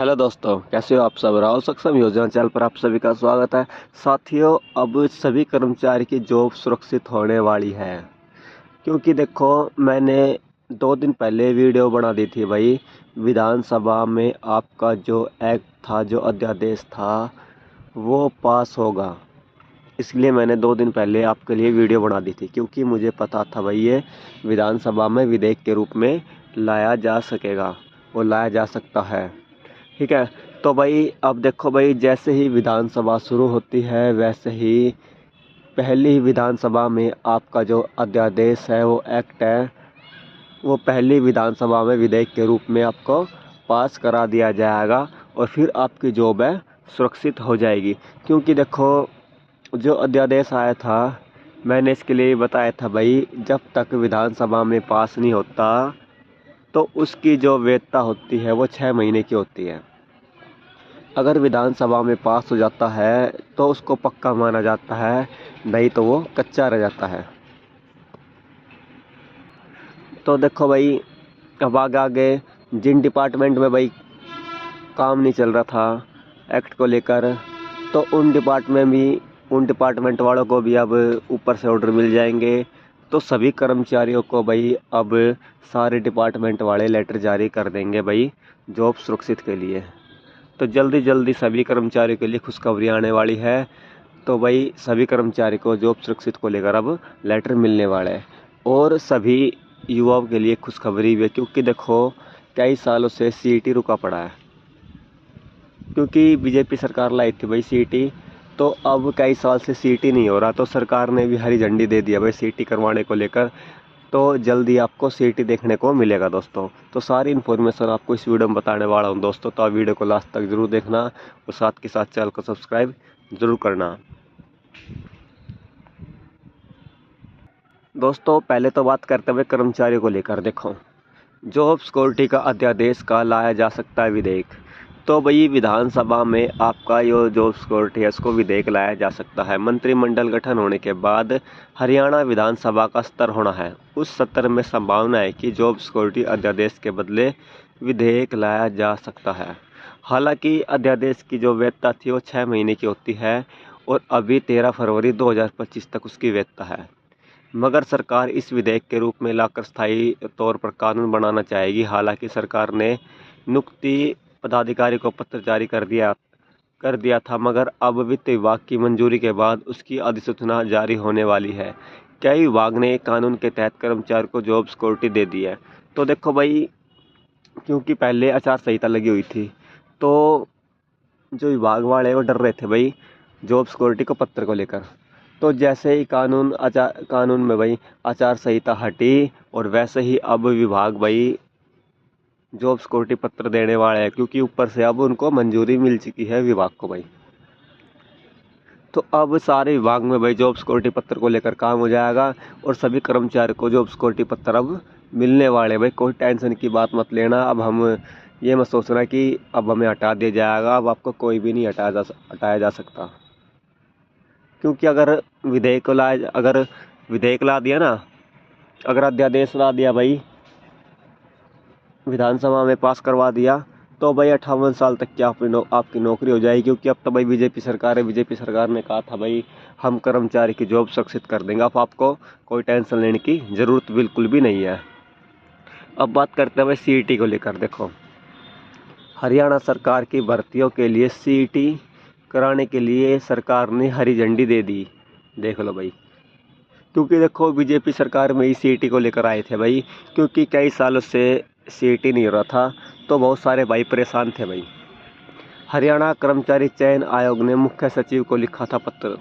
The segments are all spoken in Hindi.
हेलो दोस्तों, कैसे हो आप सब। राहुल सक्षम योजना चैनल पर आप सभी का स्वागत है। साथियों, अब सभी कर्मचारी की जॉब सुरक्षित होने वाली है, क्योंकि देखो मैंने 2 दिन पहले वीडियो बना दी थी भाई। विधानसभा में आपका जो एक्ट था, जो अध्यादेश था, वो पास होगा। इसलिए मैंने 2 दिन पहले आपके लिए वीडियो बना दी थी, क्योंकि मुझे पता था भाई ये विधानसभा में विधेयक के रूप में लाया जा सकेगा और लाया जा सकता है। ठीक है। तो भाई अब देखो भाई, जैसे ही विधानसभा शुरू होती है वैसे ही पहली विधानसभा में आपका जो अध्यादेश है, वो एक्ट है, वो पहली विधानसभा में विधेयक के रूप में आपको पास करा दिया जाएगा और फिर आपकी जॉब है सुरक्षित हो जाएगी। क्योंकि देखो, जो अध्यादेश आया था, मैंने इसके लिए बताया था भाई, जब तक विधानसभा में पास नहीं होता तो उसकी जो वैधता होती है वो 6 महीने की होती है। अगर विधानसभा में पास हो जाता है तो उसको पक्का माना जाता है, नहीं तो वो कच्चा रह जाता है। तो देखो भाई, अब आगे जिन डिपार्टमेंट में भाई काम नहीं चल रहा था एक्ट को लेकर, तो उन डिपार्टमेंट वालों को भी अब ऊपर से ऑर्डर मिल जाएंगे। तो सभी कर्मचारियों को भाई अब सारे डिपार्टमेंट वाले लेटर जारी कर देंगे भाई, जॉब सुरक्षित के लिए। तो जल्दी जल्दी सभी कर्मचारियों के लिए खुशखबरी आने वाली है। तो भाई सभी कर्मचारी को जॉब सुरक्षित को लेकर अब लेटर मिलने वाला है। और सभी युवाओं के लिए खुशखबरी भी है, क्योंकि देखो कई सालों से सीईटी रुका पड़ा है, क्योंकि बीजेपी सरकार लाई थी भाई सीईटी। तो अब कई साल से सीईटी नहीं हो रहा, तो सरकार ने भी हरी झंडी दे दिया भाई सीईटी करवाने को लेकर। तो जल्दी आपको सीईटी देखने को मिलेगा दोस्तों। तो सारी इन्फॉर्मेशन आपको इस वीडियो में बताने वाला हूँ दोस्तों, तो आप वीडियो को लास्ट तक जरूर देखना और साथ के साथ चैनल को सब्सक्राइब जरूर करना। दोस्तों पहले तो बात करते हुए कर्मचारियों को लेकर, देखो जॉब सिक्योरिटी का अध्यादेश का लाया जा सकता है विधेयक। तो भाई विधानसभा में आपका जो जॉब सिक्योरिटी है उसको विधेयक लाया जा सकता है। मंत्रिमंडल गठन होने के बाद हरियाणा विधानसभा का सत्र होना है। उस सत्र में संभावना है कि जॉब सिक्योरिटी अध्यादेश के बदले विधेयक लाया जा सकता है। हालांकि अध्यादेश की जो वैधता थी वो 6 महीने की होती है और अभी 13 फरवरी 2025 तक उसकी वैधता है। मगर सरकार इस विधेयक के रूप में लाकर स्थायी तौर पर कानून बनाना चाहेगी। हालांकि सरकार ने नियुक्ति पदाधिकारी को पत्र जारी कर दिया था, मगर अब वित्त विभाग की मंजूरी के बाद उसकी अधिसूचना जारी होने वाली है। कई विभाग ने कानून के तहत कर्मचारी को जॉब सिक्योरिटी दे दी है। तो देखो भाई, क्योंकि पहले आचार संहिता लगी हुई थी, तो जो विभाग वाले वो डर रहे थे भाई जॉब सिक्योरिटी को पत्र को लेकर। तो जैसे ही कानून में भाई आचार संहिता हटी, और वैसे ही अब विभाग भाई जॉब सिक्योरिटी पत्र देने वाले हैं, क्योंकि ऊपर से अब उनको मंजूरी मिल चुकी है विभाग को भाई। तो अब सारे विभाग में भाई जॉब सिक्योरिटी पत्र को लेकर काम हो जाएगा और सभी कर्मचारी को जॉब सिक्योरिटी पत्र अब मिलने वाले भाई। कोई टेंशन की बात मत लेना। अब हम ये मत सोचना कि अब हमें हटा दिया जाएगा। अब आपको कोई भी नहीं हटाया जा सकता, क्योंकि अगर विधेयक ला दिया ना, अगर अध्यादेश ला दिया भाई, विधानसभा में पास करवा दिया, तो भाई 58 साल तक की आपकी नौकरी हो जाएगी। क्योंकि अब तो भाई बीजेपी सरकार है, बीजेपी सरकार ने कहा था भाई हम कर्मचारी की जॉब सुरक्षित कर देंगे। अब आपको कोई टेंशन लेने की ज़रूरत बिल्कुल भी नहीं है। अब बात करते हैं भाई सीईटी को लेकर। देखो हरियाणा सरकार की भर्तियों के लिए सीईटी कराने के लिए सरकार ने हरी झंडी दे दी। देख लो भाई, क्योंकि देखो बीजेपी सरकार में ही सीईटी को लेकर आए थे भाई, क्योंकि कई सालों से सीईटी नहीं हो रहा था, तो बहुत सारे भाई परेशान थे भाई। हरियाणा कर्मचारी चयन आयोग ने मुख्य सचिव को लिखा था पत्र।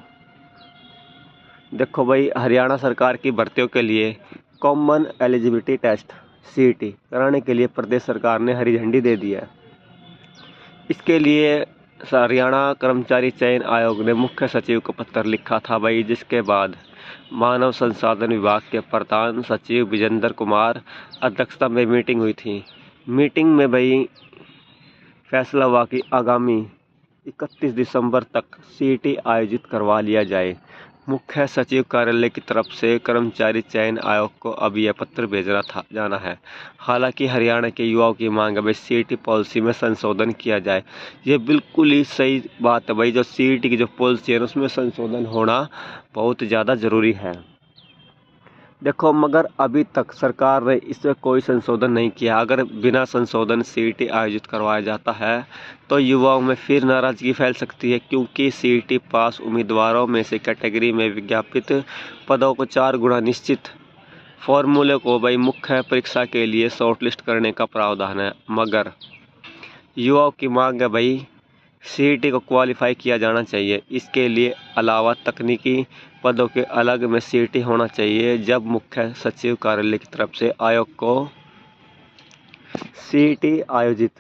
देखो भाई, हरियाणा सरकार की भर्तियों के लिए कॉमन एलिजिबिलिटी टेस्ट सीईटी कराने के लिए प्रदेश सरकार ने हरी झंडी दे दी है। इसके लिए हरियाणा कर्मचारी चयन आयोग ने मुख्य सचिव को पत्र लिखा था भाई, जिसके बाद मानव संसाधन विभाग के प्रधान सचिव विजेंद्र कुमार अध्यक्षता में मीटिंग हुई थी। मीटिंग में भाई फैसला हुआ कि आगामी 31 दिसंबर तक सीईटी आयोजित करवा लिया जाए। मुख्य सचिव कार्यालय की तरफ से कर्मचारी चयन आयोग को अब यह पत्र भेजना जाना है। हालांकि हरियाणा के युवाओं की मांग है भाई सीईटी पॉलिसी में संशोधन किया जाए। ये बिल्कुल ही सही बात है भाई, जो सीईटी की जो पॉलिसी है उसमें संशोधन होना बहुत ज़्यादा ज़रूरी है। देखो, मगर अभी तक सरकार ने इसमें कोई संशोधन नहीं किया। अगर बिना संशोधन सीईटी आयोजित करवाया जाता है तो युवाओं में फिर नाराजगी फैल सकती है, क्योंकि सीईटी पास उम्मीदवारों में से कैटेगरी में विज्ञापित पदों को 4 गुना निश्चित फॉर्मूले को भाई मुख्य परीक्षा के लिए शॉर्टलिस्ट करने का प्रावधान है। मगर युवाओं की मांग है भाई सीईटी को क्वालिफाई किया जाना चाहिए। इसके लिए अलावा तकनीकी पदों के अलग में सीईटी होना चाहिए। जब मुख्य सचिव कार्यालय की तरफ से आयोग को सीईटी आयोजित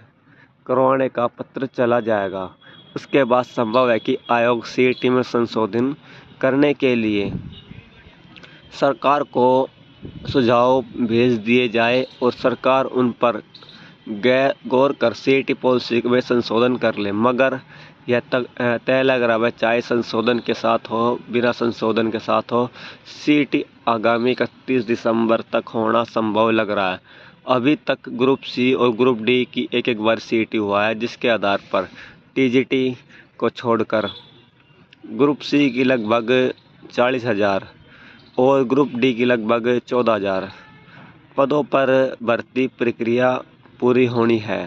करवाने का पत्र चला जाएगा, उसके बाद संभव है कि आयोग सीईटी में संशोधन करने के लिए सरकार को सुझाव भेज दिए जाए और सरकार उन पर गौर कर सीईटी पॉलिसी में संशोधन कर ले। मगर यह तय लग रहा है, चाहे संशोधन के साथ हो बिना संशोधन के साथ हो, सीईटी आगामी 31 दिसंबर तक होना संभव लग रहा है। अभी तक ग्रुप सी और ग्रुप डी की एक बार सीईटी हुआ है, जिसके आधार पर टीजीटी को छोड़कर ग्रुप सी की लगभग 40,000 और ग्रुप डी की लगभग 14,000 पदों पर भर्ती प्रक्रिया पूरी होनी है।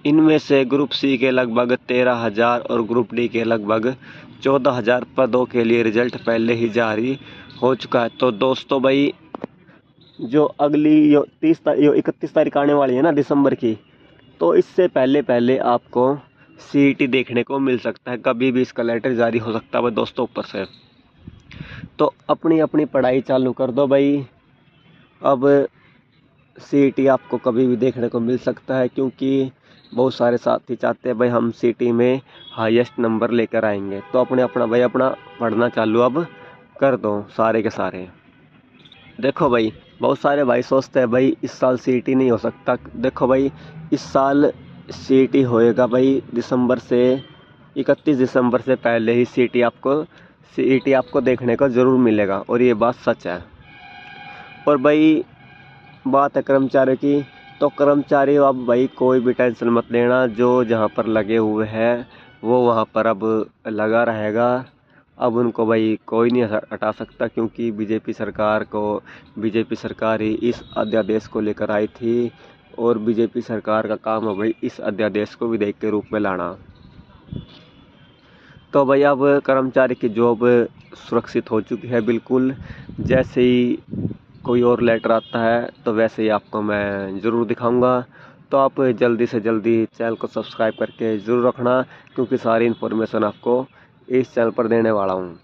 इनमें से ग्रुप सी के लगभग 13,000 और ग्रुप डी के लगभग 14,000 पदों के लिए रिजल्ट पहले ही जारी हो चुका है। तो दोस्तों भाई, जो अगली 31 तारीख आने वाली है ना दिसंबर की, तो इससे पहले आपको सीईटी देखने को मिल सकता है। कभी भी इसका लेटर जारी हो सकता है दोस्तों ऊपर से। तो अपनी अपनी पढ़ाई चालू कर दो भाई। अब सीईटी आपको कभी भी देखने को मिल सकता है, क्योंकि बहुत सारे साथी चाहते हैं भाई हम सीईटी में हाईएस्ट नंबर लेकर आएंगे। तो अपना पढ़ना चालू अब कर दो सारे के सारे। देखो भाई, बहुत सारे भाई सोचते हैं भाई इस साल सीईटी नहीं हो सकता। देखो भाई, इस साल सीईटी होएगा भाई दिसंबर से 31 दिसंबर से पहले ही सीईटी आपको देखने को ज़रूर मिलेगा, और ये बात सच है। और भाई बात है कर्मचारियों की, तो कर्मचारी अब भाई कोई भी टेंशन मत लेना। जो जहाँ पर लगे हुए हैं वो वहाँ पर अब लगा रहेगा। अब उनको भाई कोई नहीं हटा सकता, क्योंकि बीजेपी सरकार ही इस अध्यादेश को लेकर आई थी, और बीजेपी सरकार का काम है भाई इस अध्यादेश को विधेयक के रूप में लाना। तो भाई अब कर्मचारी की जॉब सुरक्षित हो चुकी है बिल्कुल। जैसे ही कोई और लेटर आता है तो वैसे ही आपको मैं ज़रूर दिखाऊंगा। तो आप जल्दी से जल्दी चैनल को सब्सक्राइब करके ज़रूर रखना, क्योंकि सारी इन्फॉर्मेशन आपको इस चैनल पर देने वाला हूँ।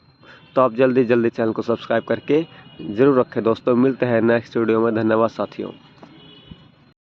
तो आप जल्दी चैनल को सब्सक्राइब करके ज़रूर रखें दोस्तों। मिलते हैं नेक्स्ट वीडियो में। धन्यवाद साथियों।